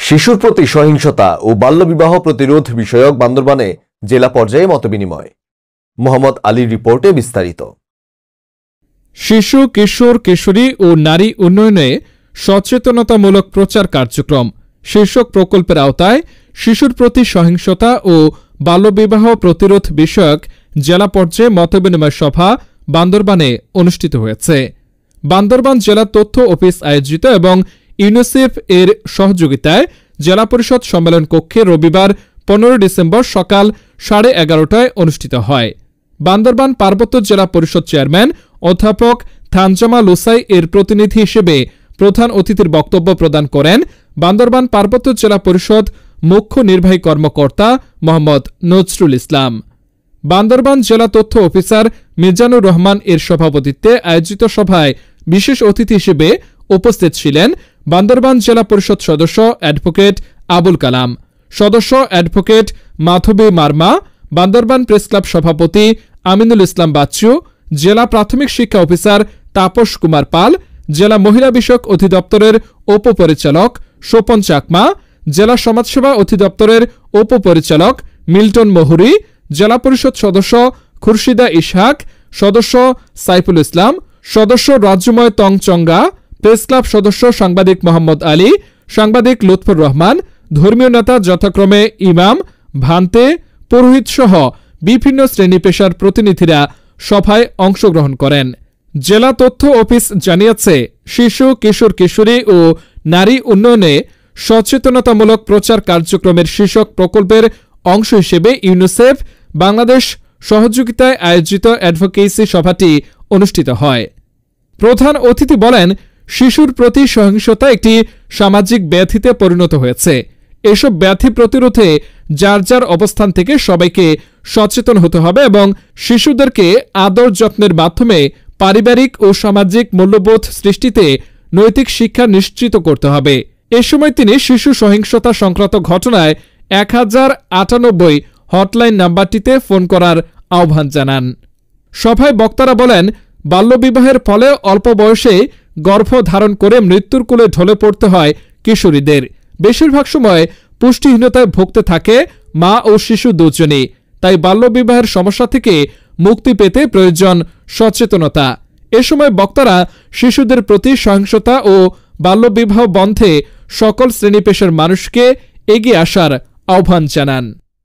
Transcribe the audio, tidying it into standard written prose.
শিশুর প্রতি সহিংসতা ও বাল্যবিবাহ প্রতিরোধ বিষয়ক বান্দরবানে জেলা পর্যায়ে মতবিনিময়। মোহাম্মদ আলীর রিপোর্টে বিস্তারিত। শিশু, কিশোর, কিশোরী ও নারী উন্নয়নে সচেতনতামূলক প্রচার কার্যক্রম শীর্ষক প্রকল্পের আওতায় শিশুর প্রতি সহিংসতা ও বাল্যবিবাহ প্রতিরোধ বিষয়ক জেলা পর্যায়ে মতবিনিময় সভা বান্দরবানে অনুষ্ঠিত হয়েছে। বান্দরবান জেলা তথ্য অফিস আয়োজিত এবং ইউনিসেফ এর সহযোগিতায় জেলা পরিষদ সম্মেলন কক্ষে রবিবার 15 ডিসেম্বর সকাল 11:30টায় অনুষ্ঠিত হয়। বান্দরবান পার্বত্য জেলা পরিষদ চেয়ারম্যান অধ্যাপক থানজামা লুসাই এর প্রতিনিধি হিসেবে প্রধান অতিথির বক্তব্য প্রদান করেন বান্দরবান পার্বত্য জেলা পরিষদ মুখ্য নির্বাহী কর্মকর্তা মোহাম্মদ নজরুল ইসলাম। বান্দরবান জেলা তথ্য অফিসার মিজানুর রহমান এর সভাপতিত্বে আয়োজিত সভায় বিশেষ অতিথি হিসেবে উপস্থিত ছিলেন বান্দরবান জেলা পরিষদ সদস্য অ্যাডভোকেট আবুল কালাম, সদস্য অ্যাডভোকেট মাধবী মার্মা, বান্দরবান প্রেস ক্লাব সভাপতি আমিনুল ইসলাম বাচ্চু, জেলা প্রাথমিক শিক্ষা অফিসার তাপস কুমার পাল, জেলা মহিলা বিষয়ক অধিদপ্তরের উপপরিচালক স্বপন চাকমা, জেলা সমাজসেবা অধিদপ্তরের উপপরিচালক মিল্টন মহুরি, জেলা পরিষদ সদস্য খুরশিদা ইসহাক, সদস্য সাইফুল ইসলাম, সদস্য রাজ্যময় তং চঙ্গা, প্রেস ক্লাব সদস্য সাংবাদিক মোহাম্মদ আলী, সাংবাদিক লুৎফর রহমান, ধর্মীয় নেতা যথাক্রমে ইমাম, ভান্তে, পুরোহিত সহ বিভিন্ন শ্রেণী পেশার প্রতিনিধিরা সভায় অংশগ্রহণ করেন। জেলা তথ্য অফিস জানিয়েছে, শিশু, কিশোর, কিশোরী ও নারী উন্নয়নে সচেতনতামূলক প্রচার কার্যক্রমের শীর্ষক প্রকল্পের অংশ হিসেবে ইউনিসেফ বাংলাদেশ সহযোগিতায় আয়োজিত অ্যাডভোকেসি সভাটি অনুষ্ঠিত হয়। প্রধান অতিথি বলেন, শিশুর প্রতি সহিংসতা একটি সামাজিক ব্যাধিতে পরিণত হয়েছে। এসব ব্যাধি প্রতিরোধে যার যার অবস্থান থেকে সবাইকে সচেতন হতে হবে এবং শিশুদেরকে আদর যত্নের মাধ্যমে পারিবারিক ও সামাজিক মূল্যবোধ সৃষ্টিতে নৈতিক শিক্ষা নিশ্চিত করতে হবে। এ সময় তিনি শিশু সহিংসতা সংক্রান্ত ঘটনায় 1098 হটলাইন নাম্বারটিতে ফোন করার আহ্বান জানান। সভায় বক্তারা বলেন, বাল্যবিবাহের ফলে অল্প বয়সে গর্ভ ধারণ করে মৃত্যুর কোলে ঢলে পড়তে হয় কিশোরীদের। বেশিরভাগ সময় পুষ্টিহীনতায় ভুগতে থাকে মা ও শিশু দুজনেই। তাই বাল্যবিবাহের সমস্যা থেকে মুক্তি পেতে প্রয়োজন সচেতনতা। এ সময় বক্তারা শিশুদের প্রতি সহিংসতা ও বাল্যবিবাহ বন্ধে সকল শ্রেণী পেশার মানুষকে এগিয়ে আসার আহ্বান জানান।